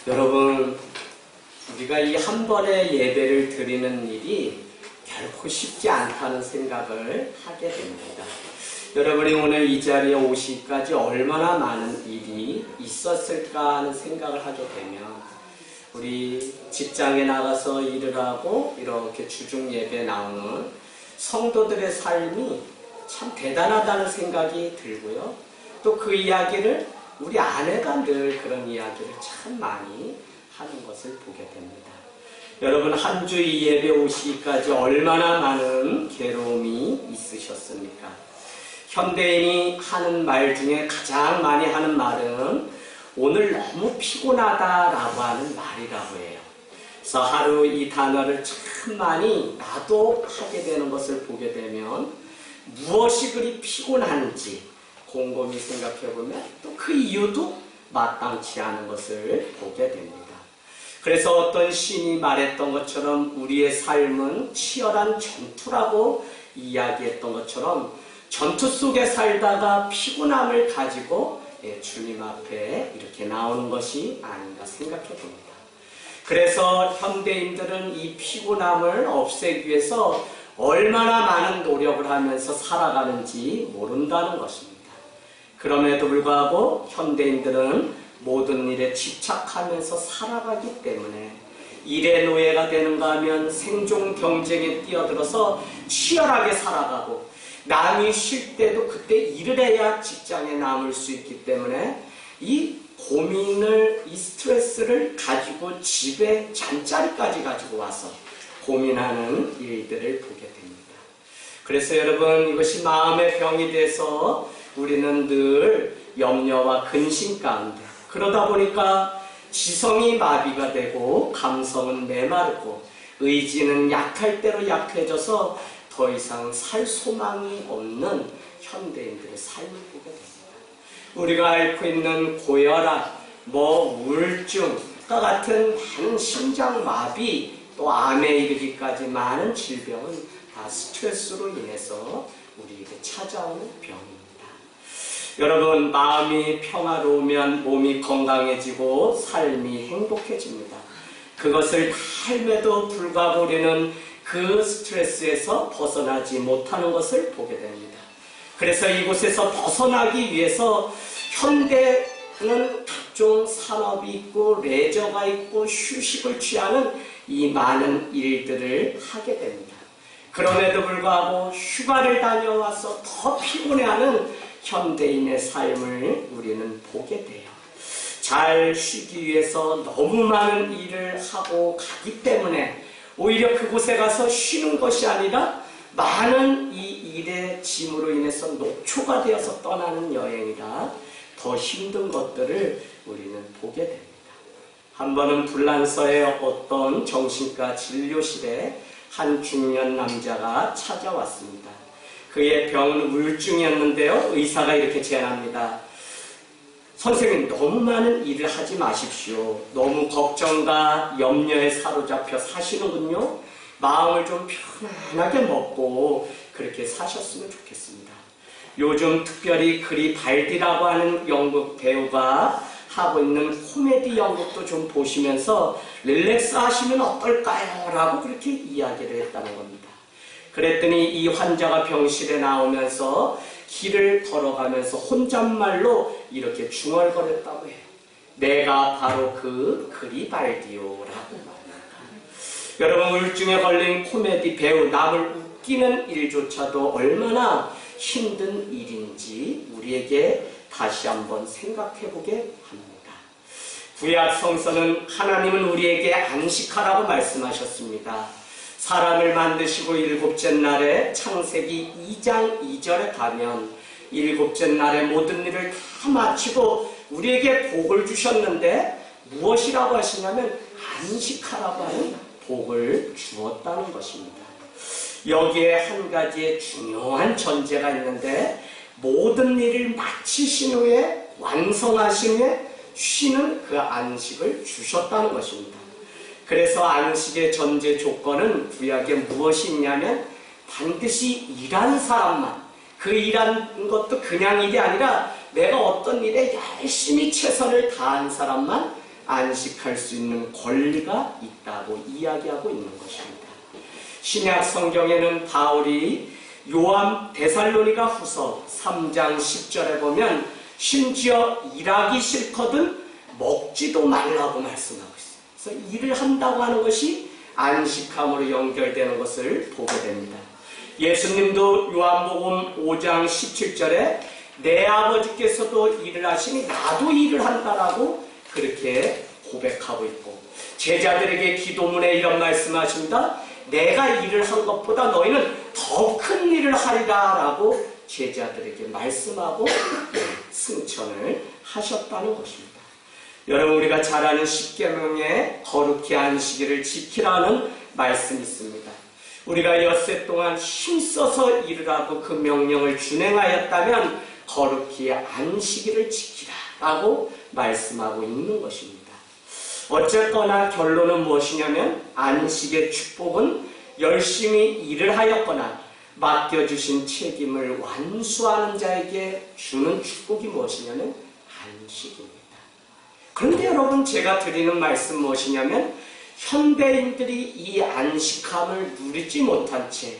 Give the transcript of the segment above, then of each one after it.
여러분, 우리가 이 한 번의 예배를 드리는 일이 결코 쉽지 않다는 생각을 하게 됩니다. 여러분이 오늘 이 자리에 오시기까지 얼마나 많은 일이 있었을까 하는 생각을 하게 되면 우리 직장에 나가서 일을 하고 이렇게 주중 예배 나오는 성도들의 삶이 참 대단하다는 생각이 들고요. 또 그 이야기를 우리 아내가 늘 그런 이야기를 참 많이 하는 것을 보게 됩니다. 여러분, 한 주 이 예배 오시기까지 얼마나 많은 괴로움이 있으셨습니까? 현대인이 하는 말 중에 가장 많이 하는 말은 오늘 너무 피곤하다라고 하는 말이라고 해요. 그래서 하루 이 단어를 참 많이 나도 하게 되는 것을 보게 되면 무엇이 그리 피곤한지 곰곰이 생각해보면 또 그 이유도 마땅치 않은 것을 보게 됩니다. 그래서 어떤 시인이 말했던 것처럼 우리의 삶은 치열한 전투라고 이야기했던 것처럼 전투 속에 살다가 피곤함을 가지고 주님 앞에 이렇게 나오는 것이 아닌가 생각해 봅니다. 그래서 현대인들은 이 피곤함을 없애기 위해서 얼마나 많은 노력을 하면서 살아가는지 모른다는 것입니다. 그럼에도 불구하고 현대인들은 모든 일에 집착하면서 살아가기 때문에 일의 노예가 되는가 하면 생존 경쟁에 뛰어들어서 치열하게 살아가고 남이 쉴 때도 그때 일을 해야 직장에 남을 수 있기 때문에 이 고민을, 이 스트레스를 가지고 집에 잠자리까지 가지고 와서 고민하는 일들을 보게 됩니다. 그래서 여러분, 이것이 마음의 병이 돼서 우리는 늘 염려와 근심 가운데, 그러다 보니까 지성이 마비가 되고 감성은 메마르고 의지는 약할 대로 약해져서 더 이상 살 소망이 없는 현대인들의 삶을 보게 됩니다. 우리가 앓고 있는 고혈압, 우울증과 같은 많은 심장 마비, 또 암에 이르기까지 많은 질병은 다 스트레스로 인해서 우리에게 찾아오는 병입니다. 여러분, 마음이 평화로우면 몸이 건강해지고 삶이 행복해집니다. 그것을 다 알매도 불구하고 우리는 그 스트레스에서 벗어나지 못하는 것을 보게 됩니다. 그래서 이곳에서 벗어나기 위해서 현대는 각종 산업이 있고 레저가 있고 휴식을 취하는 이 많은 일들을 하게 됩니다. 그럼에도 불구하고 휴가를 다녀와서 더 피곤해하는 현대인의 삶을 우리는 보게 돼요. 잘 쉬기 위해서 너무 많은 일을 하고 가기 때문에 오히려 그곳에 가서 쉬는 것이 아니라 많은 이 일의 짐으로 인해서 녹초가 되어서 떠나는 여행이라 더 힘든 것들을 우리는 보게 됩니다. 한 번은 불란서의 어떤 정신과 진료실에 한 중년 남자가 찾아왔습니다. 그의 병은 우울증이었는데요. 의사가 이렇게 제안합니다. 선생님, 너무 많은 일을 하지 마십시오. 너무 걱정과 염려에 사로잡혀 사시는군요. 마음을 좀 편안하게 먹고 그렇게 사셨으면 좋겠습니다. 요즘 특별히 그리발디라고 하는 영국 배우가 하고 있는 코미디 연극도 좀 보시면서 릴렉스 하시면 어떨까요? 라고 그렇게 이야기를 했다는 겁니다. 그랬더니 이 환자가 병실에 나오면서 길을 걸어가면서 혼잣말로 이렇게 중얼거렸다고 해요. 내가 바로 그 그리발디오라고 말합니다. 여러분, 우울증에 걸린 코미디 배우, 남을 웃기는 일조차도 얼마나 힘든 일인지 우리에게 다시 한번 생각해보게 합니다. 구약 성서는 하나님은 우리에게 안식하라고 말씀하셨습니다. 사람을 만드시고 7째 날에 창세기 2장 2절에 가면 7째 날에 모든 일을 다 마치고 우리에게 복을 주셨는데 무엇이라고 하시냐면 안식하라고 하는 복을 주었다는 것입니다. 여기에 한 가지의 중요한 전제가 있는데 모든 일을 마치신 후에 완성하신 후에 쉬는 그 안식을 주셨다는 것입니다. 그래서 안식의 전제 조건은 구약에 무엇이 있냐면 반드시 일한 사람만, 그 일한 것도 그냥 일이 아니라 내가 어떤 일에 열심히 최선을 다한 사람만 안식할 수 있는 권리가 있다고 이야기하고 있는 것입니다. 신약 성경에는 바울이 요한 데살로니가 후서 3장 10절에 보면 심지어 일하기 싫거든 먹지도 말라고 말씀하고 있어요. 그래서 일을 한다고 하는 것이 안식함으로 연결되는 것을 보게 됩니다. 예수님도 요한복음 5장 17절에 내 아버지께서도 일을 하시니 나도 일을 한다라고 그렇게 고백하고 있고, 제자들에게 기도문에 이런 말씀하십니다. 내가 일을 한 것보다 너희는 더 큰 일을 하리라 라고 제자들에게 말씀하고 승천을 하셨다는 것입니다. 여러분, 우리가 잘 아는 십계명에 거룩히 안식일을 지키라는 말씀이 있습니다. 우리가 엿새 동안 힘써서 일을 하고 그 명령을 준행하였다면 거룩히 안식일을 지키라 라고 말씀하고 있는 것입니다. 어쨌거나 결론은 무엇이냐면 안식의 축복은 열심히 일을 하였거나 맡겨주신 책임을 완수하는 자에게 주는 축복이 무엇이냐면 안식입니다. 그런데 여러분, 제가 드리는 말씀 무엇이냐면 현대인들이 이 안식함을 누리지 못한 채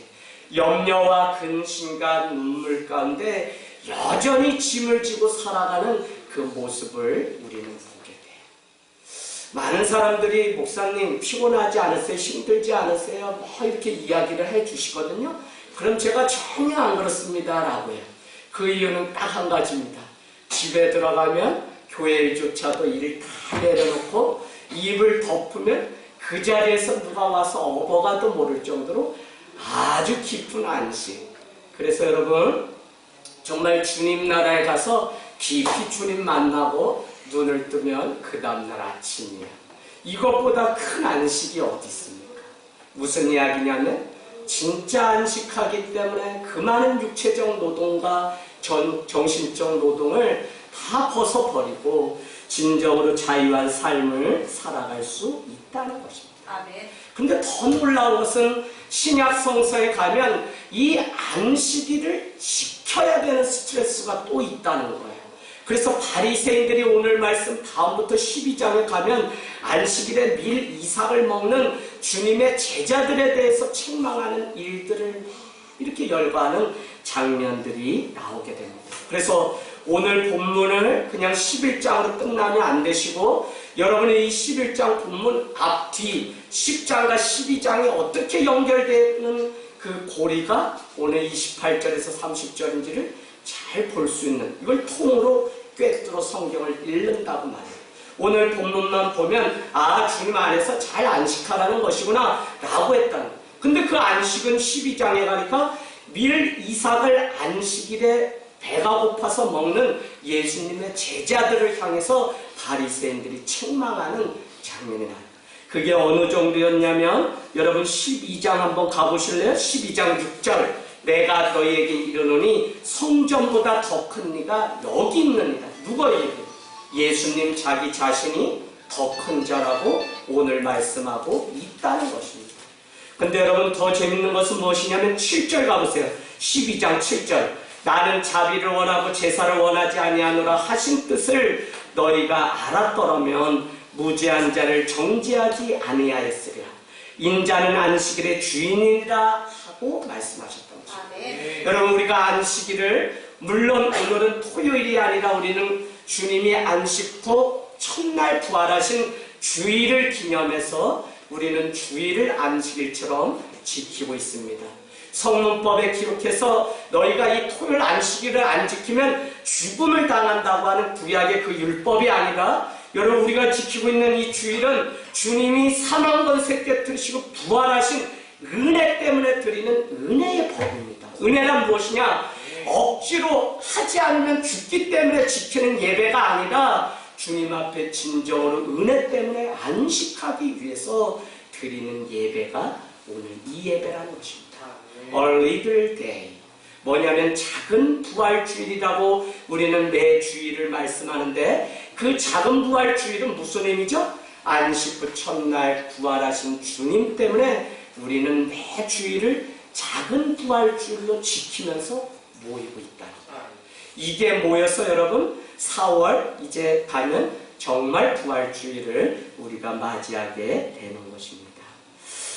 염려와 근심과 눈물 가운데 여전히 짐을 지고 살아가는 그 모습을 우리는 보게 돼요. 많은 사람들이 목사님 피곤하지 않으세요? 힘들지 않으세요? 뭐 이렇게 이야기를 해주시거든요. 그럼 제가 전혀 안 그렇습니다 라고 해요. 그 이유는 딱 한 가지입니다. 집에 들어가면 교회 일조차도 일을 다 내려놓고 입을 덮으면 그 자리에서 누가 와서 업어가도 모를 정도로 아주 깊은 안식. 그래서 여러분, 정말 주님 나라에 가서 깊이 주님 만나고 눈을 뜨면 그 다음날 아침이야. 이것보다 큰 안식이 어디 있습니까? 무슨 이야기냐면 진짜 안식하기 때문에 그 많은 육체적 노동과 정신적 노동을 다 벗어버리고 진정으로 자유한 삶을 살아갈 수 있다는 것입니다. 아멘. 근데 더 놀라운 것은 신약 성서에 가면 이 안식일을 지켜야 되는 스트레스가 또 있다는 거예요. 그래서 바리새인들이 오늘 말씀 다음부터 12장에 가면 안식일에 밀 이삭을 먹는 주님의 제자들에 대해서 책망하는 일들을 이렇게 열거하는 장면들이 나오게 됩니다. 그래서 오늘 본문을 그냥 11장으로 끝나면 안 되시고 여러분의 이 11장 본문 앞뒤 10장과 12장이 어떻게 연결되는 그 고리가 오늘 28절에서 30절인지를 잘 볼 수 있는, 이걸 통으로 꿰뚫어 성경을 읽는다고 말해요. 오늘 본문만 보면 주님 안에서 잘 안식하라는 것이구나 라고 했다는. 근데 그 안식은 12장에 가니까 밀 이삭을 안식일에 배가 고파서 먹는 예수님의 제자들을 향해서 바리새인들이 책망하는 장면이 나요. 그게 어느 정도였냐면 여러분 12장 한번 가보실래요? 12장 6절 내가 너희에게 이르노니 성전보다 더 큰 이가 여기 있느니라. 누가 얘기해요? 예수님 자기 자신이 더 큰 자라고 오늘 말씀하고 있다는 것입니다. 근데 여러분 더 재밌는 것은 무엇이냐면 7절 가보세요. 12장 7절 나는 자비를 원하고 제사를 원하지 아니하노라 하신 뜻을 너희가 알았더라면 무죄한 자를 정죄하지 아니하였으리라. 인자는 안식일의 주인이라 하고 말씀하셨던 것입니다. 여러분 우리가 안식일을 물론 오늘은 토요일이 아니라 우리는 주님이 안식 후 첫날 부활하신 주일을 기념해서 우리는 주일을 안식일처럼 지키고 있습니다. 성문법에 기록해서 너희가 이 토요일 안식일을 안 지키면 죽음을 당한다고 하는 구약의 그 율법이 아니라 여러분 우리가 지키고 있는 이 주일은 주님이 사망권세 깨뜨리시고 부활하신 은혜 때문에 드리는 은혜의 법입니다. 은혜란 무엇이냐? 억지로 하지 않으면 죽기 때문에 지키는 예배가 아니라 주님 앞에 진정으로 은혜 때문에 안식하기 위해서 드리는 예배가 오늘 이 예배라는 것입니다. A little day. 뭐냐면 작은 부활주일이라고 우리는 매 주일을 말씀하는데 그 작은 부활주일은 무슨 의미죠? 안식 후 첫날 부활하신 주님 때문에 우리는 매 주일을 작은 부활주일로 지키면서 모이고 있다. 이게 모여서 여러분 4월 이제 가면 정말 부활주의를 우리가 맞이하게 되는 것입니다.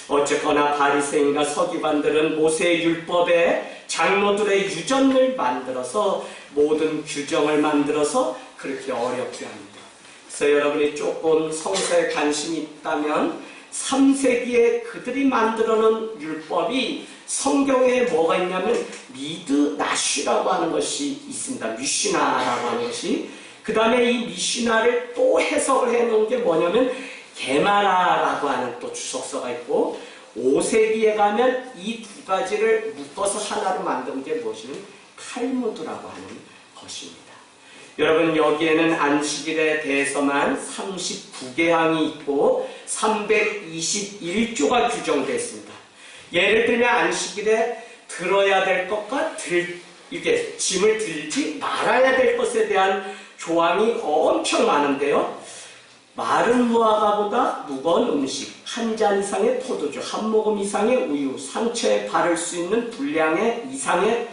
어쨌거나 바리새인과 서기관들은 모세의 율법에 장로들의 유전을 만들어서 모든 규정을 만들어서 그렇게 어렵게 합니다. 그래서 여러분이 조금 성서에 관심이 있다면 3세기에 그들이 만들어놓은 율법이 성경에 뭐가 있냐면 미드나쉬라고 하는 것이 있습니다. 미시나라고 하는 것이. 그 다음에 이 미시나를 또 해석을 해놓은 게 뭐냐면 게마라라고 하는 또 주석서가 있고, 5세기에 가면 이 두 가지를 묶어서 하나로 만든 게 무엇이냐면 탈무드라고 하는 것입니다. 여러분, 여기에는 안식일에 대해서만 39개항이 있고 321조가 규정되어 있습니다. 예를 들면 안식일에 들어야 될 것과 이렇게 짐을 들지 말아야 될 것에 대한 조항이 엄청 많은데요. 마른 무화과보다 무거운 음식, 한 잔 이상의 포도주, 한 모금 이상의 우유, 상처에 바를 수 있는 분량의 이상의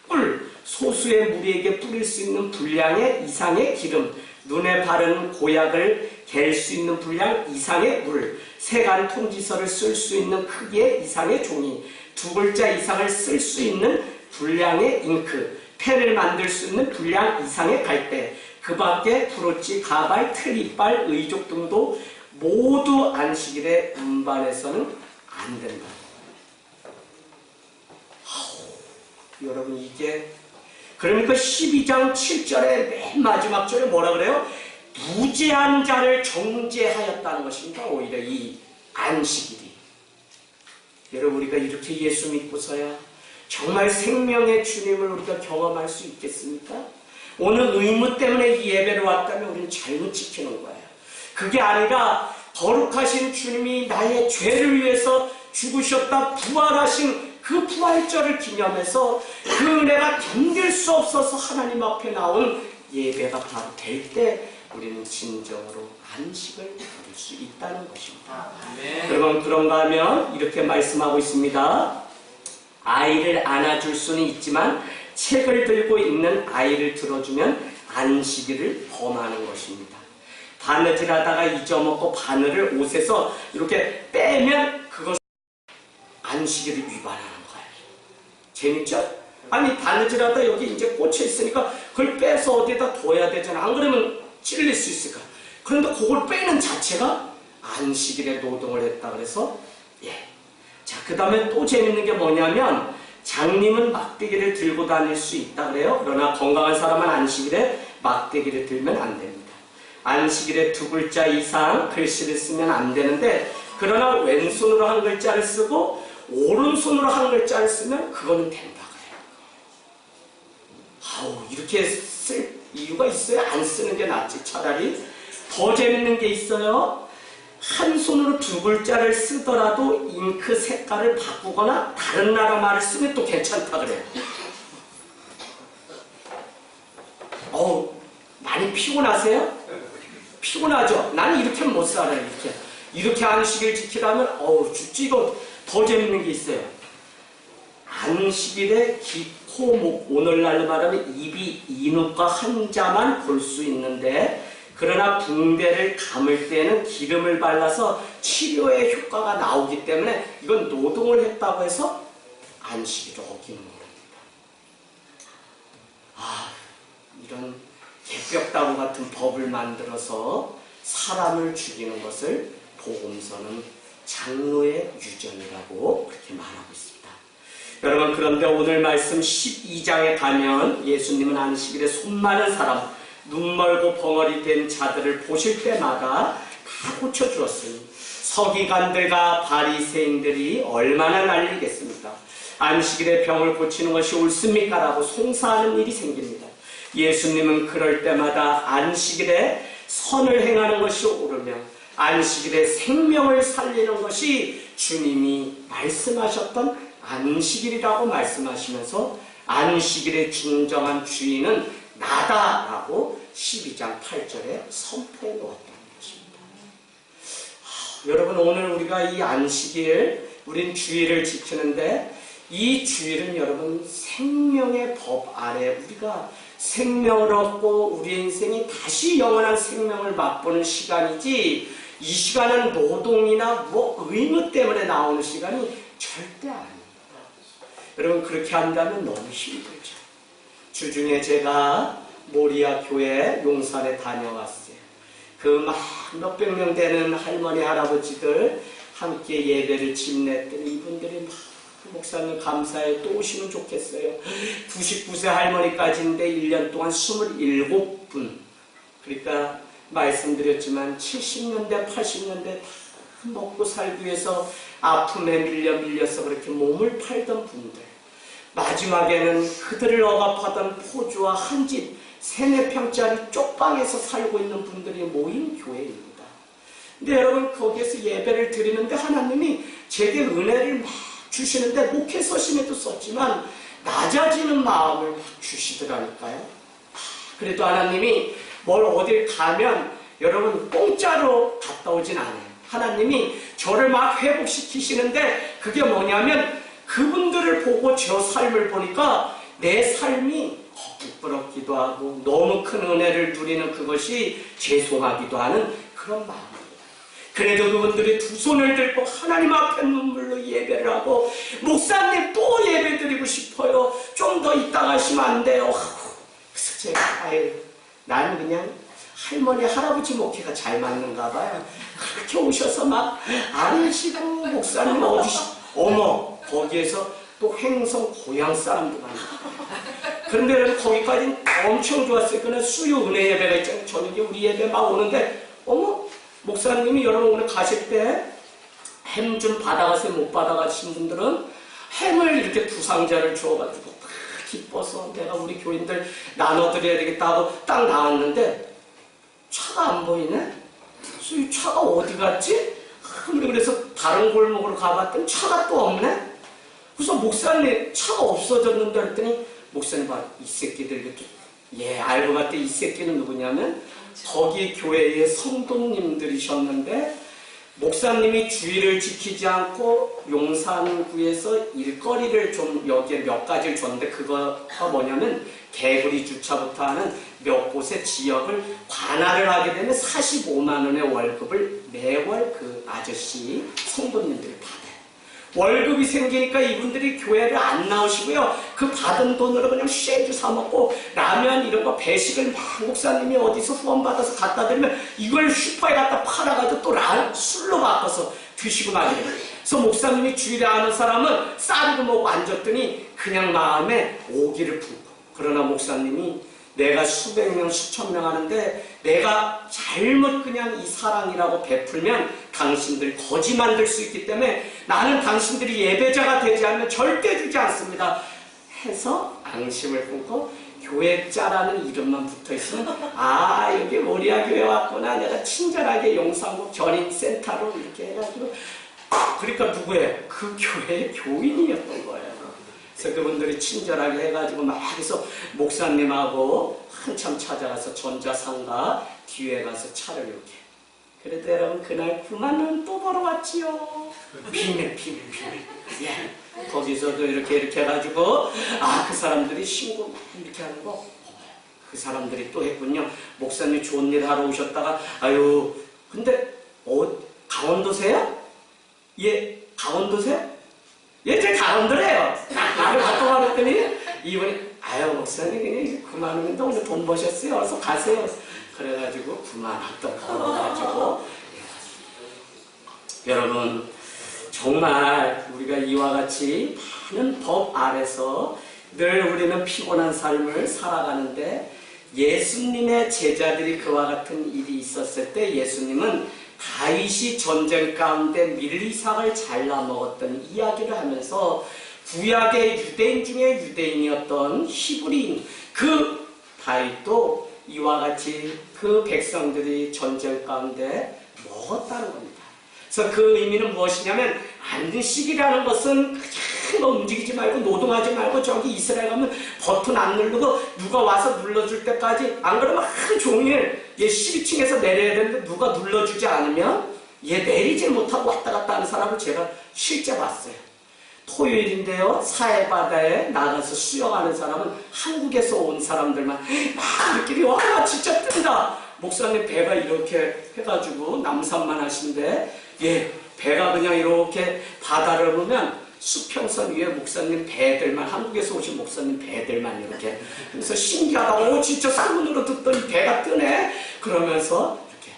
꿀, 소수의 무리에게 뿌릴 수 있는 분량의 이상의 기름, 눈에 바르는 고약을 갤 수 있는 분량 이상의 물, 세간 통지서를 쓸 수 있는 크기의 이상의 종이, 2글자 이상을 쓸 수 있는 분량의 잉크, 펜을 만들 수 있는 분량 이상의 갈대, 그 밖에 브로치, 가발, 트리빨, 의족 등도 모두 안식일에 운반해서는 안 된다. 여러분, 이게 그러니까 12장 7절의 맨 마지막 절에 뭐라 그래요? 무죄한 자를 정죄하였다는 것입니다. 오히려 이 안식일이. 여러분, 우리가 이렇게 예수 믿고서야 정말 생명의 주님을 우리가 경험할 수 있겠습니까? 오늘 의무 때문에 이 예배를 왔다면 우리는 잘못 지키는 거예요. 그게 아니라 거룩하신 주님이 나의 죄를 위해서 죽으셨다 부활하신 그 부활절을 기념해서 그 은혜가 견딜 수 없어서 하나님 앞에 나온 예배가 바로 될 때 우리는 진정으로 안식을 누릴 수 있다는 것입니다. 여러분, 그런가 하면 이렇게 말씀하고 있습니다. 아이를 안아줄 수는 있지만 책을 들고 있는 아이를 들어주면 안식일을 범하는 것입니다. 바느질하다가 잊어먹고 바늘을 옷에서 이렇게 빼면 그것은 안식일을 위반하는 거예요. 재밌죠? 아니, 바느질하다 여기 이제 꽂혀 있으니까 그걸 빼서 어디에다 둬야 되잖아. 안 그러면 찔릴 수 있을까? 그런데 그걸 빼는 자체가 안식일에 노동을 했다 그래서 자, 그 다음에 또 재밌는 게 뭐냐면 장님은 막대기를 들고 다닐 수 있다 그래요. 그러나 건강한 사람은 안식일에 막대기를 들면 안 됩니다. 안식일에 2글자 이상 글씨를 쓰면 안 되는데, 그러나 왼손으로 한 글자를 쓰고 오른손으로 한 글자를 쓰면 그거는 된다 그래요. 이렇게 쓸 이유가 있어요? 안 쓰는 게 낫지. 차라리 더 재밌는 게 있어요. 한 손으로 2글자를 쓰더라도 잉크 색깔을 바꾸거나 다른 나라 말을 쓰면 또 괜찮다 그래요. 많이 피곤하세요? 피곤하죠? 나는 이렇게 못 살아요. 이렇게 안식일 지키라면 죽지. 이거 더 재밌는 게 있어요. 안식일에 귀, 코, 목, 오늘날로 말하면 입이 인후과 환자만 볼 수 있는데, 그러나 붕대를 감을 때는 기름을 발라서 치료의 효과가 나오기 때문에 이건 노동을 했다고 해서 안식일을 어기는 겁니다. 이런 개벽다구 같은 법을 만들어서 사람을 죽이는 것을 복음서는 장로의 유전이라고 그렇게 말하고 있습니다. 여러분, 그런데 오늘 말씀 12장에 가면 예수님은 안식일에 손 마른 사람, 눈 멀고 벙어리 된 자들을 보실 때마다 다 고쳐주었으니 서기관들과 바리새인들이 얼마나 난리겠습니까? 안식일에 병을 고치는 것이 옳습니까? 라고 송사하는 일이 생깁니다. 예수님은 그럴 때마다 안식일에 선을 행하는 것이 옳으며 안식일에 생명을 살리는 것이 주님이 말씀하셨던 안식일이라고 말씀하시면서 안식일의 진정한 주인은 나다라고 12장 8절에 선포해 놓았다는 것입니다. 여러분, 오늘 우리가 이 안식일, 우린 주일을 지키는데 이 주일은 여러분 생명의 법 아래 우리가 생명을 얻고 우리의 인생이 다시 영원한 생명을 맛보는 시간이지, 이 시간은 노동이나 의무 때문에 나오는 시간이 절대 아닙니다. 여러분, 그렇게 한다면 너무 힘들죠. 주중에 제가 모리아 교회 용산에 다녀왔어요. 그 몇백 명 되는 할머니, 할아버지들 함께 예배를 집냈더니 이분들이 목사님 감사해, 또 오시면 좋겠어요. 99세 할머니까지인데 1년 동안 27분. 그러니까 말씀드렸지만 70년대, 80년대 다 먹고 살기 위해서 아픔에 밀려서 그렇게 몸을 팔던 분들. 마지막에는 그들을 억압하던 포주와 한 집 3-4평짜리 쪽방에서 살고 있는 분들이 모인 교회입니다. 근데 여러분, 거기에서 예배를 드리는데 하나님이 제게 은혜를 막 주시는데, 목회 서심에도 썼지만 낮아지는 마음을 주시더라니까요. 그래도 하나님이 뭘 어딜 가면 여러분 공짜로 갔다 오진 않아요. 하나님이 저를 막 회복시키시는데, 그게 뭐냐면 그분들을 보고 저 삶을 보니까 내 삶이 부끄럽기도 하고 너무 큰 은혜를 누리는 그것이 죄송하기도 하는 그런 마음입니다. 그래도 그분들이 두 손을 들고 하나님 앞에 눈물로 예배를 하고, 목사님 또 예배 드리고 싶어요. 좀 더 있다 가시면 안 돼요. 그래서 제가 나는 그냥 할머니, 할아버지 목회가 잘 맞는가 봐요. 그렇게 오셔서 막 아니시고, 목사님 어머, 거기에서 또 횡성 고향 사람도 많아요. 그런데 거기까지는 엄청 좋았어요. 그날 수요 은혜 예배가 있잖아요. 저녁에 우리 예배 막 오는데, 목사님이 여러분 오늘 가실 때 햄 좀 받아가세요. 못 받아가신 분들은 햄을 이렇게 2상자를 주어가지고 기뻐서 내가 우리 교인들 나눠드려야 되겠다 하고 딱 나왔는데 차가 안 보이네? 그래서 이 차가 어디 갔지? 그래서 다른 골목으로 가봤더니 차가 또 없네? 그래서 목사님 차가 없어졌는데 했더니, 목사님 봐, 이 새끼들 이렇게, 알고 봤더니 이 새끼는 누구냐면 거기 교회의 성도님들이셨는데, 목사님이 주의를 지키지 않고 용산구에서 일거리를 좀 여기에 몇 가지를 줬는데, 그거가 뭐냐면 개구리 주차부터 하는 몇 곳의 지역을 관할을 하게 되면 45만 원의 월급을 매월 그 아저씨 성도님들이 받아요. 월급이 생기니까 이분들이 교회를 안 나오시고요. 그 받은 돈으로 그냥 쉐주 사먹고 라면 이런 거 배식을 막 목사님이 어디서 후원받아서 갖다 드리면 이걸 슈퍼에 갖다 팔아가지고 또 술로 바꿔서 드시고 말이에요. 그래서 목사님이 주일에 아는 사람은 쌀을 먹고 앉았더니 그냥 마음에 오기를 품고, 그러나 목사님이 내가 수백 명, 수천 명 하는데 내가 잘못 그냥 이 사랑이라고 베풀면 당신들 거지 만들 수 있기 때문에 나는 당신들이 예배자가 되지 않으면 절대 주지 않습니다 해서 앙심을 품고 교회자라는 이름만 붙어있으면 여기 모리아 교회 왔구나, 내가 친절하게 용산구 견인센터로 이렇게 해가지고, 그러니까 누구예요? 그 교회의 교인이었던 거예요. 그래서 그분들이 친절하게 해가지고 막 해서 목사님하고 한참 찾아가서 전자상가 뒤에 가서 차를 이렇게. 그래도 여러분 그날 9만 원 또 벌어왔지요. 비밀. 예. 거기서도 이렇게 해가지고 그 사람들이 신고 이렇게 하는 거. 그 사람들이 또 했군요. 목사님 좋은 일 하러 오셨다가 근데 강원도세요? 예, 강원도세요? 예, 제 강원도래요. 나를 갔다 왔더니 이분이 목사님 그냥 9만 원인데 오늘 돈 버셨어요. 어서 가세요. 그래가지고 9만 원 또 벌어가지고. 여러분 정말 우리가 이와 같이 많은 법 아래서 늘 우리는 피곤한 삶을 살아가는데, 예수님의 제자들이 그와 같은 일이 있었을 때 예수님은 다윗이 전쟁 가운데 밀리삭을 잘라 먹었던 이야기를 하면서 구약의 유대인 중에 유대인이었던 히브리인 그 다윗도 이와 같이 그 백성들이 전쟁 가운데 먹었다는 겁니다. 그래서 그 의미는 무엇이냐면, 안식이라는 것은 그냥 움직이지 말고 노동하지 말고 저기 이스라엘 가면 버튼 안 누르고 누가 와서 눌러줄 때까지, 안 그러면 하루 종일 12층에서 내려야 되는데 누가 눌러주지 않으면 내리지 못하고 왔다 갔다 하는 사람을 제가 실제 봤어요. 토요일인데요. 사해바다에 나가서 수영하는 사람은 한국에서 온 사람들만 막 우리끼리 와 진짜 뜬다. 목사님 배가 이렇게 해가지고 남산만 하신데 배가 그냥 이렇게 바다를 보면 수평선 위에 목사님 배들만 한국에서 오신 목사님 배들만 이렇게 그래서 신기하다. 진짜 소문으로 듣더니 배가 뜨네. 그러면서 이렇게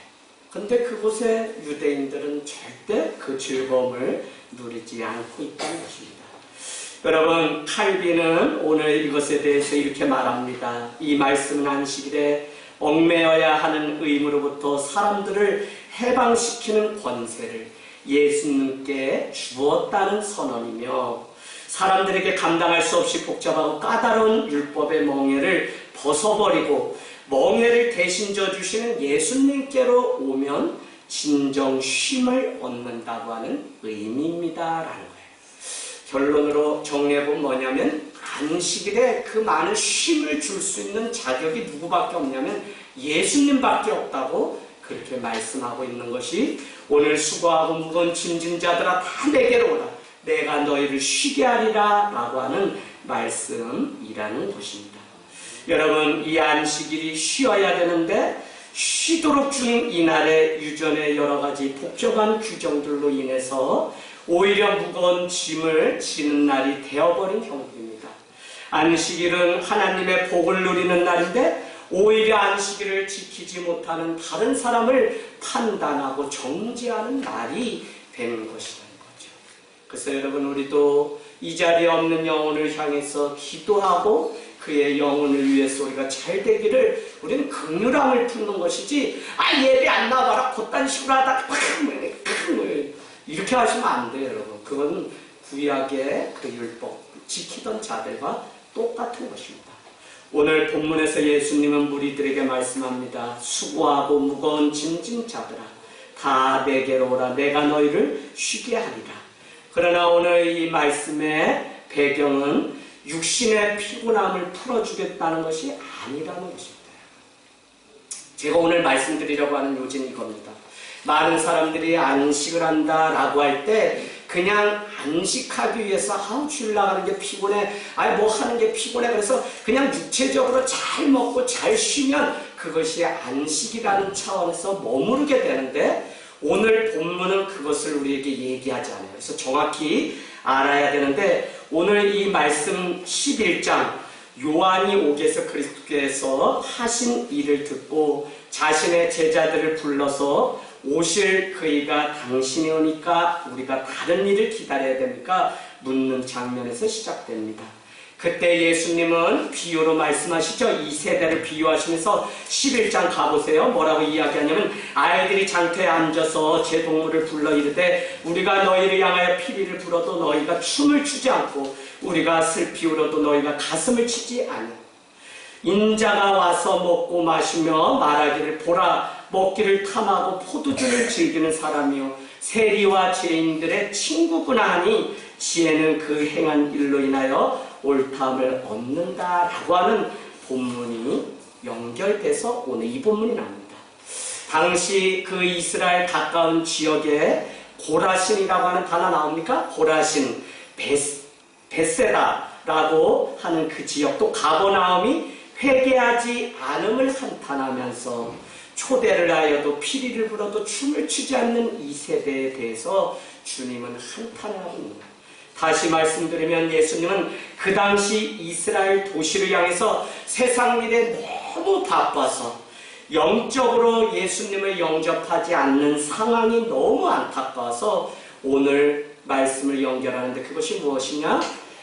근데 그곳에 유대인들은 절대 그 즐거움을 누리지 않고 있다는 것입니다. 여러분 칼빈은 오늘 이것에 대해서 이렇게 말합니다. 이 말씀은 안식일에 얽매여야 하는 의무로부터 사람들을 해방시키는 권세를 예수님께 주었다는 선언이며 사람들에게 감당할 수 없이 복잡하고 까다로운 율법의 멍에를 벗어버리고 멍에를 대신 져주시는 예수님께로 오면 진정 쉼을 얻는다고 하는 의미입니다라는 거예요. 결론으로 정리해보면 뭐냐면 안식일에 그 많은 쉼을 줄 수 있는 자격이 누구밖에 없냐면 예수님밖에 없다고 그렇게 말씀하고 있는 것이 오늘 수고하고 무거운 짐진 자들아 다 내게로 오라 내가 너희를 쉬게 하리라 라고 하는 말씀이라는 것입니다. 여러분 이 안식일이 쉬어야 되는데 쉬도록 준 이날의 유전의 여러 가지 복잡한 규정들로 인해서 오히려 무거운 짐을 지는 날이 되어버린 형국입니다. 안식일은 하나님의 복을 누리는 날인데 오히려 안식일을 지키지 못하는 다른 사람을 판단하고 정죄하는 날이 되는 것이라는 거죠. 그래서 여러분 우리도 이 자리에 없는 영혼을 향해서 기도하고 그의 영혼을 위해서 우리가 잘 되기를 우리는 긍휼함을 품는 것이지 예배 안 나와봐라 그딴 식으로 하다가 이렇게 하시면 안 돼요. 여러분 그건 구약의 그 율법 지키던 자들과 똑같은 것입니다. 오늘 본문에서 예수님은 무리들에게 말씀합니다. 수고하고 무거운 짐진 자들아 다 내게로 오라 내가 너희를 쉬게 하리라. 그러나 오늘 이 말씀의 배경은 육신의 피곤함을 풀어주겠다는 것이 아니라는 것입니다. 제가 오늘 말씀드리려고 하는 요지는 이겁니다. 많은 사람들이 안식을 한다라고 할 때 그냥 안식하기 위해서 주일 나가는 게 피곤해 뭐 하는 게 피곤해 그래서 그냥 육체적으로 잘 먹고 잘 쉬면 그것이 안식이라는 차원에서 머무르게 되는데 오늘 본문은 그것을 우리에게 얘기하지 않아요. 그래서 정확히 알아야 되는데 오늘 이 말씀 11장 요한이 오게서 그리스도께서 하신 일을 듣고 자신의 제자들을 불러서 오실 그이가 당신이 오니까 우리가 다른 일을 기다려야 됩니까? 묻는 장면에서 시작됩니다. 그때 예수님은 비유로 말씀하시죠. 이 세대를 비유하시면서 11장 가보세요. 뭐라고 이야기하냐면 아이들이 장터에 앉아서 제 동물을 불러 이르되 우리가 너희를 향하여 피리를 불어도 너희가 춤을 추지 않고 우리가 슬피 울어도 너희가 가슴을 치지 않아. 인자가 와서 먹고 마시며 말하기를 보라 먹기를 탐하고 포도주를 즐기는 사람이요 세리와 죄인들의 친구구나 하니 지혜는 그 행한 일로 인하여 옳다함을 얻는다라고 하는 본문이 연결돼서 오늘 이 본문이 나옵니다. 당시 그 이스라엘 가까운 지역에 고라신이라고 하는 단어 나옵니까? 고라신, 베세다라고 하는 그 지역도 가버나움이 회개하지 않음을 한탄하면서 초대를 하여도 피리를 불어도 춤을 추지 않는 이 세대에 대해서 주님은 한탄하고 있습니다. 다시 말씀드리면 예수님은 그 당시 이스라엘 도시를 향해서 세상 일에 너무 바빠서 영적으로 예수님을 영접하지 않는 상황이 너무 안타까워서 오늘 말씀을 연결하는데 그것이 무엇이냐?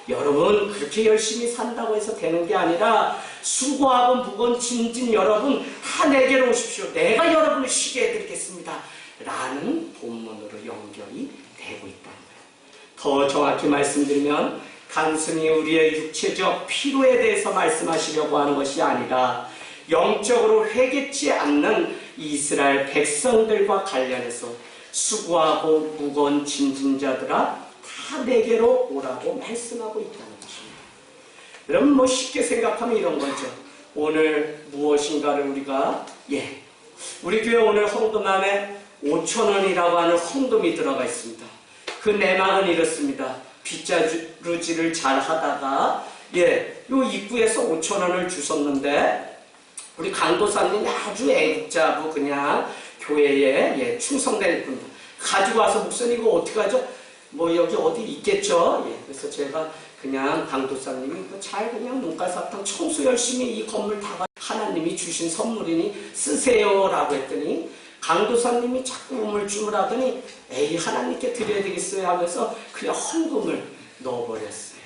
여러분 그렇게 열심히 산다고 해서 되는 게 아니라 수고하고 무거운 짐진 여러분 다 내게로 오십시오. 내가 여러분을 쉬게 해드리겠습니다. 라는 본문으로 연결이 되고 있다는 거예요. 더 정확히 말씀드리면 단순히 우리의 육체적 필요에 대해서 말씀하시려고 하는 것이 아니라 영적으로 회개치 않는 이스라엘 백성들과 관련해서 수고하고 무거운 짐진 자들아 다 내게로 오라고 말씀하고 있다는 것입니다. 여러분 쉽게 생각하면 이런 거죠. 오늘 무엇인가를 우리가 우리 교회 오늘 헌금함에 5,000원이라고 하는 헌금이 들어가 있습니다. 그 내막은 이렇습니다. 빗자루질을 잘 하다가 요 입구에서 5,000원을 주셨는데 우리 강도사님이 아주 애국자고 그냥 교회에 충성된 분입니다. 가지고 와서 목사님 이거 어떻게 하죠? 뭐 여기 어디 있겠죠? 그래서 제가 그냥 강도사님이 잘 그냥 눈깔사탕 청소 열심히 이 건물 다 하나님이 주신 선물이니 쓰세요라고 했더니 강도사님이 자꾸 우물쭈물하더니 에이 하나님께 드려야 되겠어요 하면서 그냥 헌금을 넣어버렸어요.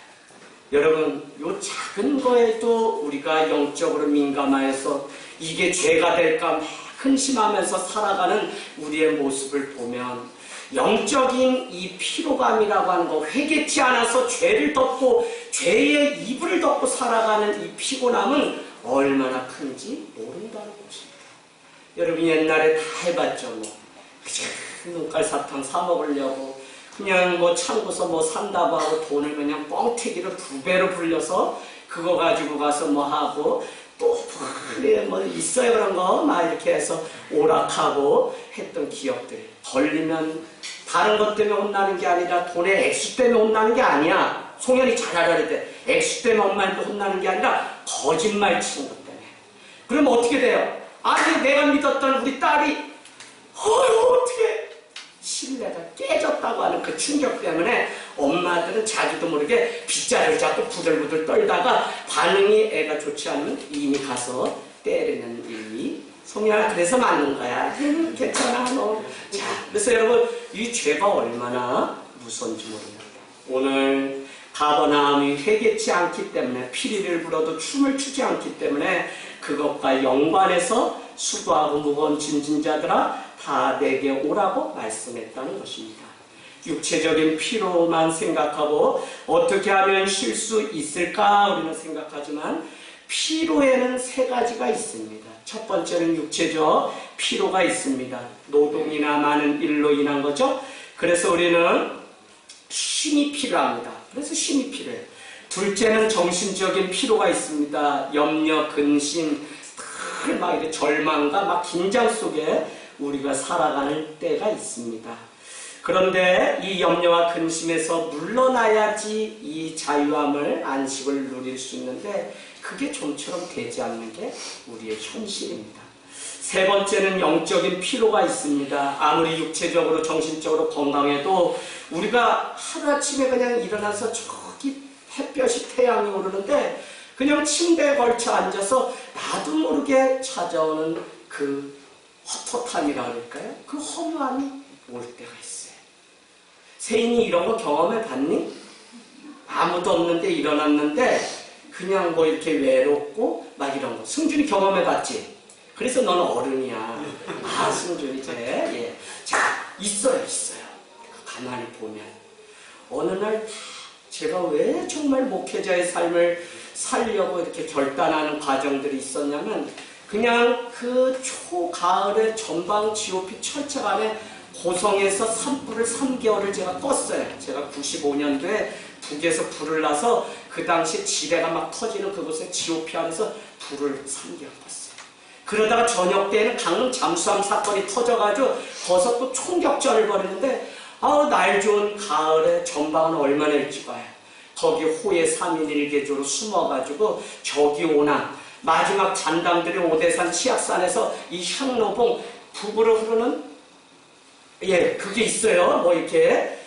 여러분 요 작은 거에도 우리가 영적으로 민감해서 이게 죄가 될까 근심하면서 살아가는 우리의 모습을 보면 영적인 이 피로감이라고 하는 거 회개치 않아서 죄를 덮고 죄의 이불을 덮고 살아가는 이 피곤함은 얼마나 큰지 모른다는 것입니다. 여러분 옛날에 다 해봤죠. 뭐 그냥 눈깔사탕 사 먹으려고 그냥 뭐 참고서 뭐 산다고 하고 돈을 그냥 뻥튀기로 2배로 불려서 그거 가지고 가서 뭐 하고 또 뭐 있어요 그런 거 막 이렇게 해서 오락하고 했던 기억들. 걸리면 다른 것 때문에 혼나는 게 아니라 돈의 액수 때문에 혼나는 게 아니야. 송현이 잘 알아야 돼. 액수 때문에 엄마한테 혼나는 게 아니라 거짓말 치는 것 때문에. 그러면 어떻게 돼요? 아니 내가 믿었던 우리 딸이 어떻게 신뢰가 깨졌다고 하는 그 충격 때문에 엄마들은 자기도 모르게 빗자루를 잡고 부들부들 떨다가 반응이 애가 좋지 않으면 이미 가서 때리는 일이 송이야 그래서 맞는 거야. 괜찮아 너. 자, 그래서 여러분 이 죄가 얼마나 무서운지 모릅니다. 오늘 가버나움이 회개치 않기 때문에 피리를 불어도 춤을 추지 않기 때문에 그것과 연관해서 수고하고 무거운 짐진 자들아 다 내게 오라고 말씀했다는 것입니다. 육체적인 피로만 생각하고 어떻게 하면 쉴 수 있을까 우리는 생각하지만 피로에는 3가지가 있습니다. 첫 번째는 육체적 피로가 있습니다. 노동이나 많은 일로 인한 거죠. 그래서 우리는 쉼이 필요합니다. 그래서 쉼이 필요해요. 둘째는 정신적인 피로가 있습니다. 염려, 근심, 막 이렇게 절망과 막 긴장 속에 우리가 살아가는 때가 있습니다. 그런데 이 염려와 근심에서 물러나야지 이 자유함을 안식을 누릴 수 있는데 그게 좀처럼 되지 않는 게 우리의 현실입니다. 3번째는 영적인 피로가 있습니다. 아무리 육체적으로 정신적으로 건강해도 우리가 하루아침에 그냥 일어나서 저기 햇볕이 태양이 오르는데 그냥 침대에 걸쳐 앉아서 나도 모르게 찾아오는 그 헛헛함이라 그럴까요? 그 허무함이 올 때가 있어요. 세인이 이런 거 경험해 봤니? 아무도 없는데 일어났는데 그냥 뭐 이렇게 외롭고 막 이런 거. 승준이 경험해 봤지? 그래서 너는 어른이야. 아 승준이 예. 자 있어요. 가만히 보면 어느 날 제가 왜 정말 목회자의 삶을 살려고 이렇게 결단하는 과정들이 있었냐면 그냥 그 초가을에 전방 GOP 철책 안에 고성에서 산불을 3개월을 제가 껐어요. 제가 95년도에 북에서 불을 나서 그 당시 지뢰가 막 터지는 그곳에 GOP 안에서 불을 3개월 껐어요. 그러다가 저녁 때에는 강릉 잠수함 사건이 터져가지고 거기서 또 총격전을 벌이는데 날 좋은 가을에 전방은 얼마나 일찍 와요. 거기 호에 3인 1개조로 숨어가지고 저기 오나 마지막 잔당들이 오대산 치악산에서 이 향로봉 북으로 흐르는 그게 있어요. 뭐 이렇게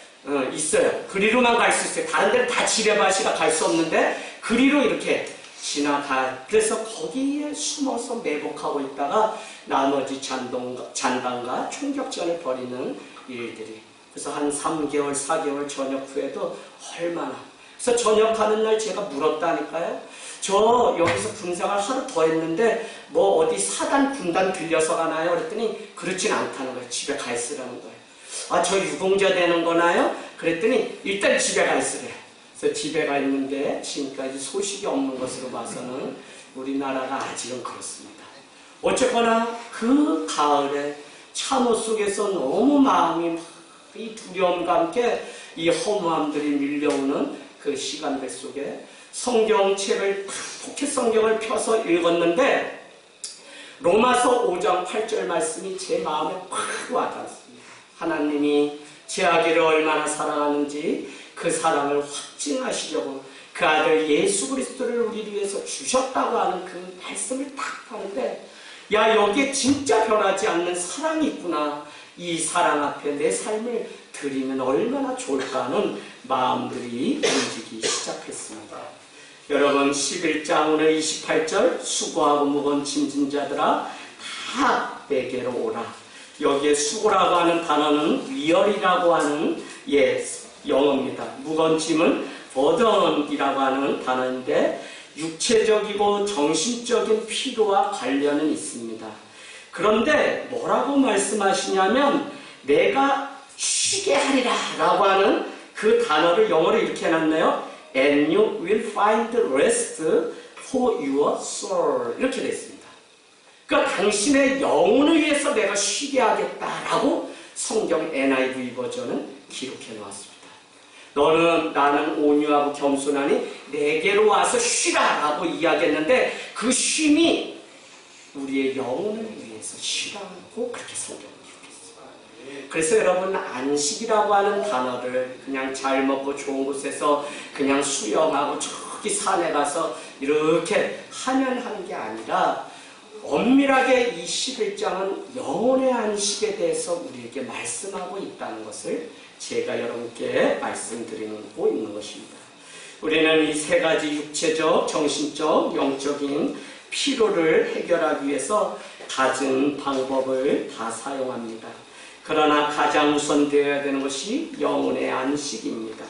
있어요. 그리로만 갈 수 있어요. 다른 데는 다 지뢰밭이라 갈 수 없는데 그리로 이렇게 지나가. 그래서 거기에 숨어서 매복하고 있다가 나머지 잔당과 총격전을 벌이는 일들이. 그래서 한 3개월, 4개월 전역 후에도 얼마나. 그래서 전역하는 날 제가 물었다니까요. 저 여기서 군생활 하루 더 했는데 뭐 어디 사단 군단 들려서 가나요? 그랬더니 그렇진 않다는 거예요. 집에 가 있으라는 거예요. 저 유공자 되는 거나요? 그랬더니 일단 집에 가 있으래요. 그래서 집에 가 있는데 지금까지 소식이 없는 것으로 봐서는 우리나라가 아직은 그렇습니다. 어쨌거나 그 가을에 참호 속에서 너무 마음이 이 두려움과 함께 이 허무함들이 밀려오는 그 시간들 속에 성경책을 포켓 성경을 펴서 읽었는데 로마서 5장 8절 말씀이 제 마음에 확 와닿았습니다. 하나님이 제 아기를 얼마나 사랑하는지 그 사랑을 확증하시려고 그 아들 예수 그리스도를 우리를 위해서 주셨다고 하는 그 말씀을 딱 하는데, 야, 여기에 진짜 변하지 않는 사랑이 있구나. 이 사랑 앞에 내 삶을 드리면 얼마나 좋을까 하는 마음들이 움직이기 시작했습니다. 여러분, 11장 오늘 28절, 수고하고 무거운 짐진 자들아 다 내게로 오라. 여기에 수고라고 하는 단어는 위얼이라고 하는 영어입니다. 무거운 짐은 버던이라고 하는 단어인데 육체적이고 정신적인 피로와 관련은 있습니다. 그런데 뭐라고 말씀하시냐면 내가 쉬게 하리라 라고 하는 그 단어를 영어로 이렇게 해놨네요. And you will find rest for your soul. 이렇게 되어 있습니다. 그러니까 당신의 영혼을 위해서 내가 쉬게 하겠다라고 성경 NIV 버전은 기록해 놓았습니다. 나는 온유하고 겸손하니 내게로 와서 쉬라 라고 이야기했는데 그 쉼이 우리의 영혼을 위해서 쉬라고 그렇게 성경을 기록했어요. 그래서 여러분, 안식이라고 하는 단어를 그냥 잘 먹고 좋은 곳에서 그냥 수영하고 저기 산에 가서 이렇게 하면 하는 게 아니라 엄밀하게 이 11장은 영혼의 안식에 대해서 우리에게 말씀하고 있다는 것을 제가 여러분께 말씀드리고 있는 것입니다. 우리는 이 세 가지 육체적, 정신적, 영적인 피로를 해결하기 위해서 갖은 방법을 다 사용합니다. 그러나 가장 우선되어야 되는 것이 영혼의 안식입니다.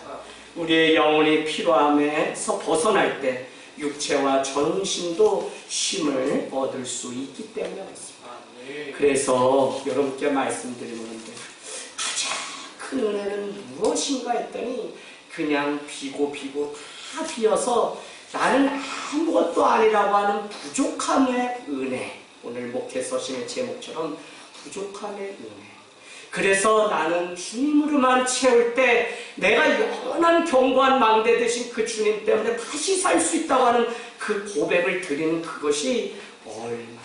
우리의 영혼이 피로함에서 벗어날 때 육체와 정신도 쉼을 얻을 수 있기 때문에 그렇습니다. 그래서 여러분께 말씀드리는데 가장 큰 은혜는 무엇인가 했더니 그냥 비고 다 비어서 나는 아무것도 아니라고 하는 부족함의 은혜. 오늘 목회 서신의 제목처럼 부족함의 은혜. 그래서 나는 주님으로만 채울 때 내가 영원한 견고한 망대 되신 그 주님 때문에 다시 살 수 있다고 하는 그 고백을 드리는 그것이 얼마나,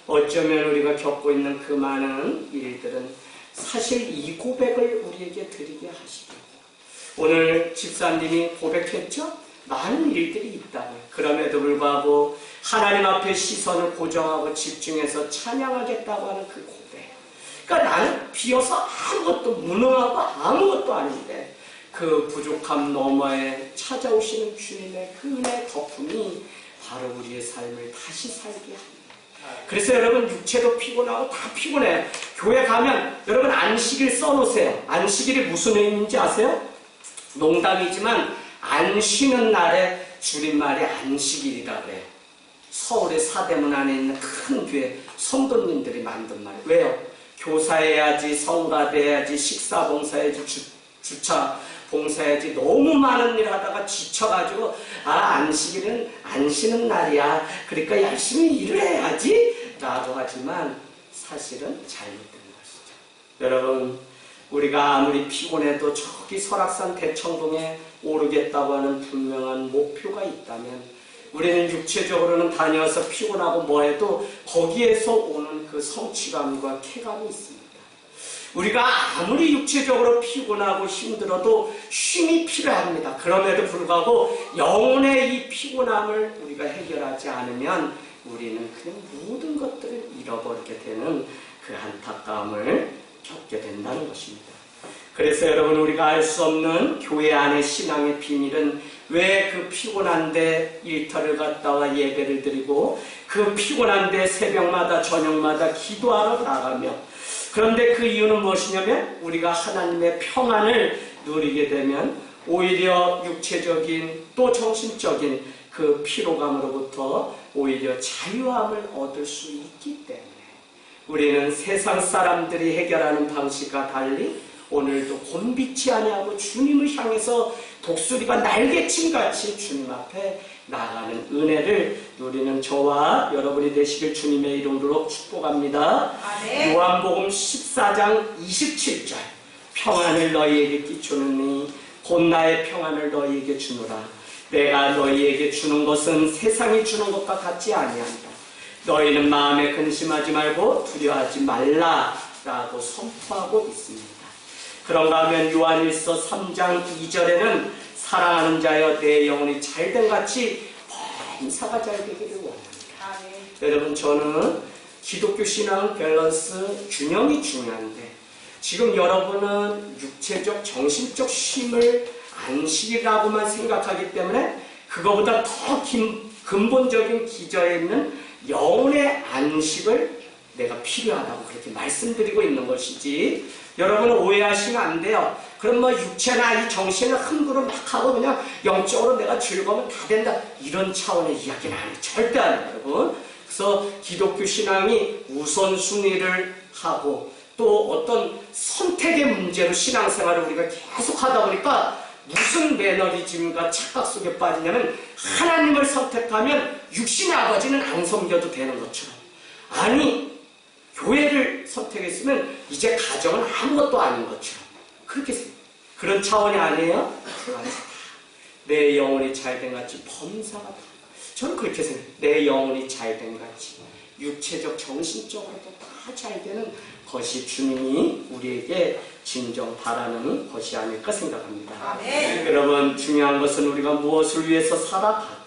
어쩌면 우리가 겪고 있는 그 많은 일들은 사실 이 고백을 우리에게 드리게 하시고, 오늘 집사님이 고백했죠? 많은 일들이 있다고요. 그럼에도 불구하고 하나님 앞에 시선을 고정하고 집중해서 찬양하겠다고 하는 그 고백. 그러니까 나는 비어서 아무것도, 무능하고 아무것도 아닌데 그 부족함 너머에 찾아오시는 주님의 그 은혜의 덕분이 바로 우리의 삶을 다시 살게 합니다. 그래서 여러분, 육체도 피곤하고 다 피곤해요. 교회 가면 여러분 안식일 써놓으세요. 안식일이 무슨 의미인지 아세요? 농담이지만 안 쉬는 날에 줄임말이 안식일이라 그래요. 서울의 사대문 안에 있는 큰 교회 성도님들이 만든 말이에요. 왜요? 교사해야지, 성가대해야지, 식사 봉사해야지, 주차 봉사해야지, 너무 많은 일 하다가 지쳐가지고 안식일은 안 쉬는 날이야, 그러니까 열심히 일을 해야지 라고 하지만 사실은 잘못된 것이죠. 여러분, 우리가 아무리 피곤해도 저기 설악산 대청동에 오르겠다고 하는 분명한 목표가 있다면 우리는 육체적으로는 다녀서 피곤하고 뭐해도 거기에서 오는 그 성취감과 쾌감이 있습니다. 우리가 아무리 육체적으로 피곤하고 힘들어도 쉼이 필요합니다. 그럼에도 불구하고 영혼의 이 피곤함을 우리가 해결하지 않으면 우리는 그냥 모든 것들을 잃어버리게 되는 그 안타까움을 겪게 된다는 것입니다. 그래서 여러분, 우리가 알 수 없는 교회 안의 신앙의 비밀은 왜 그 피곤한데 일터를 갔다 와 예배를 드리고 그 피곤한데 새벽마다 저녁마다 기도하러 나가며, 그런데 그 이유는 무엇이냐면 우리가 하나님의 평안을 누리게 되면 오히려 육체적인 또 정신적인 그 피로감으로부터 오히려 자유함을 얻을 수 있기 때문에 우리는 세상 사람들이 해결하는 방식과 달리 오늘도 곤비치 아니하고 주님을 향해서 독수리가 날개침같이 주님 앞에 나가는 은혜를 누리는 저와 여러분이 되시길 주님의 이름으로 축복합니다. 아멘. 요한복음 14장 27절, 평안을 너희에게 끼치노니 곧 나의 평안을 너희에게 주노라. 내가 너희에게 주는 것은 세상이 주는 것과 같지 아니한다. 너희는 마음에 근심하지 말고 두려워하지 말라라고 선포하고 있습니다. 그런가 하면 요한일서 3장 2절에는 사랑하는 자여 내 영혼이 잘된 같이 범사가 잘 되기를 원합니다. 여러분, 저는 기독교 신앙 밸런스 균형이 중요한데 지금 여러분은 육체적 정신적 쉼을 안식이라고만 생각하기 때문에 그거보다 더 근본적인 기저에 있는 영혼의 안식을 내가 필요하다고 그렇게 말씀드리고 있는 것이지, 여러분은 오해하시면 안 돼요. 그럼 뭐 육체나 이 정신을 함부로 막 하고 그냥 영적으로 내가 즐거우면 다 된다, 이런 차원의 이야기는 아니에요. 절대 아니에요, 여러분. 그래서 기독교 신앙이 우선순위를 하고 또 어떤 선택의 문제로 신앙생활을 우리가 계속 하다 보니까 무슨 매너리즘과 착각 속에 빠지냐면, 하나님을 선택하면 육신의 아버지는 안 섬겨도 되는 것처럼, 아니 교회를 선택했으면 이제 가정은 아무것도 아닌 것처럼 그렇게 생각해요. 그런 차원이 아니에요. 내 영혼이 잘된 같이 범사가 다, 저는 그렇게 생각해요. 내 영혼이 잘된 같이 육체적 정신적으로도 다 잘되는 것이 주님이 우리에게 진정 바라는 것이 아닐까 생각합니다. 여러분, 중요한 것은 우리가 무엇을 위해서 살아가고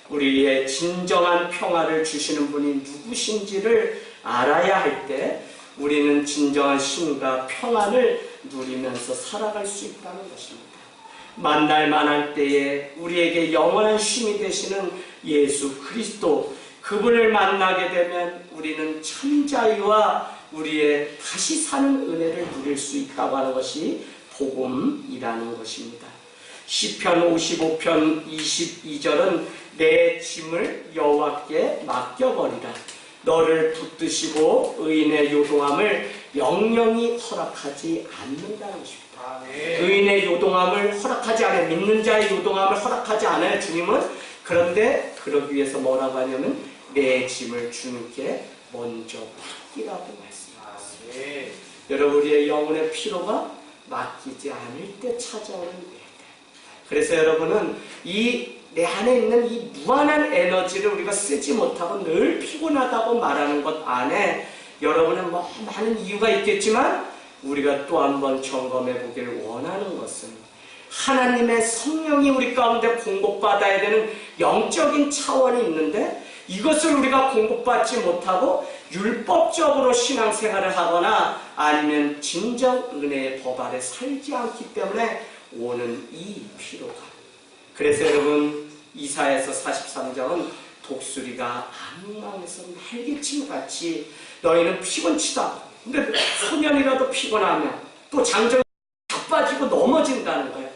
우리의 진정한 평화를 주시는 분이 누구신지를 알아야 할 때 우리는 진정한 쉼과 평안을 누리면서 살아갈 수 있다는 것입니다. 만날 만할 때에 우리에게 영원한 쉼이 되시는 예수 그리스도, 그분을 만나게 되면 우리는 참 자유와 우리의 다시 사는 은혜를 누릴 수 있다고 하는 것이 복음이라는 것입니다. 시편 55편 22절은 내 짐을 여호와께 맡겨버리라. 너를 붙드시고 의인의 요동함을 영영히 허락하지 않는다는 것입니다. 의인의 요동함을 허락하지 않아요. 믿는 자의 요동함을 허락하지 않아요, 주님은. 그런데 그러기 위해서 뭐라고 하냐면 내 짐을 주님께 먼저 맡기라고 말씀하셨습니다. 여러분, 우리의 영혼의 피로가 맡기지 않을 때 찾아오는 일. 그래서 여러분은 내 안에 있는 이 무한한 에너지를 우리가 쓰지 못하고 늘 피곤하다고 말하는 것 안에 여러분은 뭐 많은 이유가 있겠지만 우리가 또 한번 점검해 보기를 원하는 것은 하나님의 성령이 우리 가운데 공급받아야 되는 영적인 차원이 있는데 이것을 우리가 공급받지 못하고 율법적으로 신앙생활을 하거나 아니면 진정 은혜의 법 아래 살지 않기 때문에 오는 이 피로감. 그래서 여러분, 이사야서 43장은 독수리가 암망에서 날개침같이 너희는 피곤치다. 근데 소년이라도 피곤하면 또 장정이 자빠지고 넘어진다는 거예요.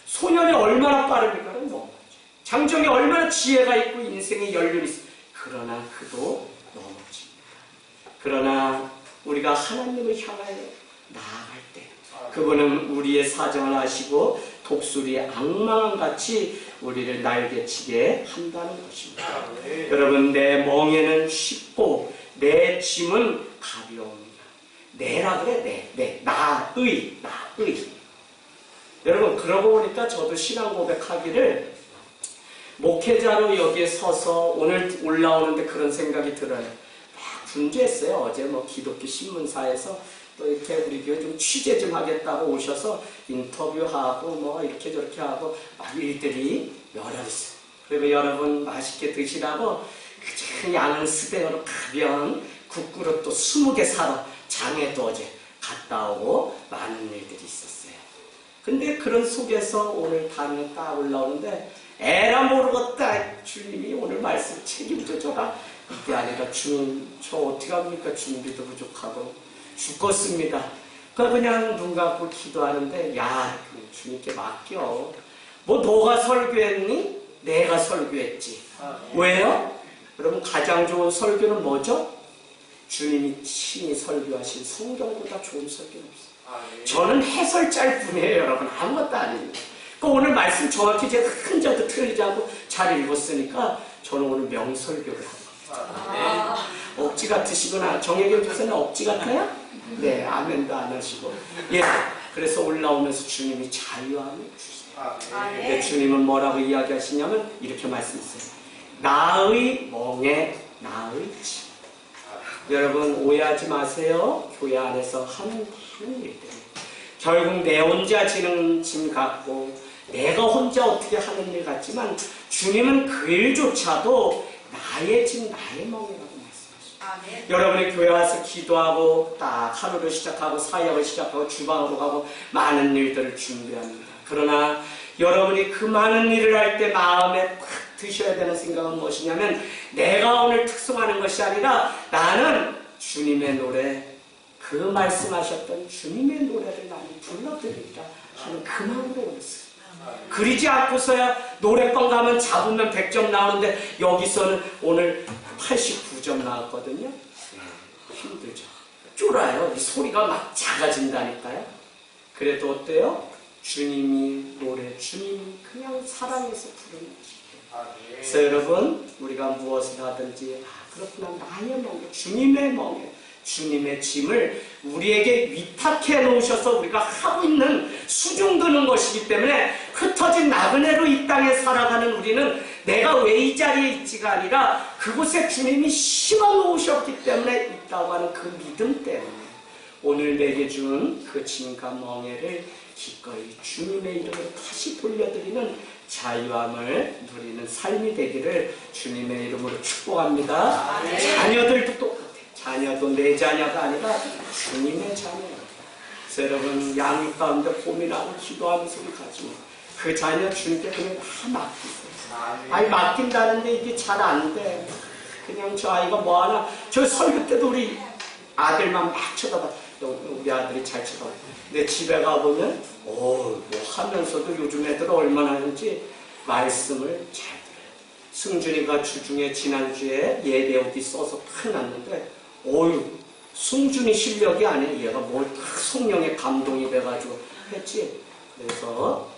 소년이 얼마나 빠릅니까? 넘어져. 장정이 얼마나 지혜가 있고 인생의 연륜이 있어. 그러나 그도 넘어집니다. 그러나 우리가 하나님을 향하여 나아갈 때 그분은 우리의 사정을 아시고 독수리의 악망같이 우리를 날개치게 한다는 것입니다. 여러분, 내 멍에는 쉽고 내 짐은 가벼웁니다. 내라 그래, 나의. 여러분, 그러고 보니까 저도 신앙 고백하기를 목회자로 여기에 서서 오늘 올라오는데 그런 생각이 들어요. 막 분주했어요. 어제 뭐 기독교 신문사에서 또 이렇게 우리 교회 좀 취재 좀 하겠다고 오셔서 인터뷰하고 뭐 이렇게 저렇게 하고 막 일들이 여러 있어요. 그리고 여러분 맛있게 드시라고 그 양은 스대로 가벼운 국그릇 또 20개 사러 장에도 어제 갔다 오고 많은 일들이 있었어요. 근데 그런 속에서 오늘 단에 딱 올라오는데 에라 모르겠다. 주님이 오늘 말씀 책임져 줘라. 이게 아니라 주님, 저 어떻게 합니까? 준비도 부족하고 죽겠습니다. 그냥 눈 감고 기도하는데, 야, 주님께 맡겨. 뭐 너가 설교했니? 내가 설교했지. 왜요? 여러분, 가장 좋은 설교는 뭐죠? 주님이 친히 설교하신 성경보다 좋은 설교는 없어요. 저는 해설자일 뿐이에요, 여러분. 아무것도 아닙니다. 그러니까 오늘 말씀 정확히 제가 한자도 틀리지 않고 잘 읽었으니까 저는 오늘 명설교를 합니다. 억지 같으시구나. 정혜경 교사는 억지 같아요? 네, 아멘도 안 하시고. 예, 그래서 올라오면서 주님이 자유함을 주세요. 근데 주님은 뭐라고 이야기하시냐면 이렇게 말씀하세요. 나의 멍에 나의 짐. 여러분 오해하지 마세요. 교회 안에서 하는 일들. 결국 내 혼자 지는 짐 같고 내가 혼자 어떻게 하는 일 같지만 주님은 그 일조차도 나의 짐, 나의 멍이라고 말씀하십니다. 여러분이 교회 와서 기도하고 딱 하루를 시작하고 사역을 시작하고 주방으로 가고 많은 일들을 준비합니다. 그러나 여러분이 그 많은 일을 할 때 마음에 팍 드셔야 되는 생각은 무엇이냐면 내가 오늘 특송하는 것이 아니라 나는 주님의 노래, 그 말씀하셨던 주님의 노래를 나는 불러드리리라 하는 그 마음으로 오셨어요. 그러지 않고서야 노래방 가면 잡으면 100점 나오는데 여기서는 오늘 89점 나왔거든요. 힘들죠. 쫄아요. 이 소리가 막 작아진다니까요. 그래도 어때요? 주님이 노래, 주님이 그냥 사랑해서 부르는 것이에요. 그래서 여러분, 우리가 무엇을 하든지 그렇구나, 나의 멍에, 주님의 멍에, 주님의 짐을 우리에게 위탁해 놓으셔서 우리가 하고 있는 수중드는 것이기 때문에 흩어진 나그네로 이 땅에 살아가는 우리는 내가 왜 이 자리에 있지가 아니라 그곳에 주님이 심어 놓으셨기 때문에 있다고 하는 그 믿음 때문에 오늘 내게 준 그 짐과 멍에를 기꺼이 주님의 이름으로 다시 돌려드리는 자유함을 누리는 삶이 되기를 주님의 이름으로 축복합니다. 자녀들도 똑같아요. 자녀도 내 자녀가 아니라 주님의 자녀예요. 그래서 여러분 양육 가운데 고민하고 기도하면서 가지고 그 자녀 주님께 그냥 다 맡기세요. 아니 맡긴다는데 이게 잘 안 돼. 그냥 저 아이가 뭐하나. 저 설교 때도 우리 아들만 막 쳐다봐. 우리 아들이 잘 쳐다봐. 근데 집에 가보면 뭐 하면서도 요즘 애들 얼마나 하는지 말씀을 잘 들어요. 승준이가 주중에 지난주에 예배 오기 써서 탁 놨는데 승준이 실력이 아니야. 얘가 뭘 탁 성령에 감동이 돼가지고 했지. 그래서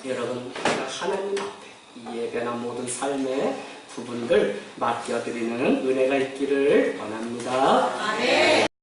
여러분 하나님 앞에 이 예배나 모든 삶의 부분들 맡겨드리는 은혜가 있기를 원합니다.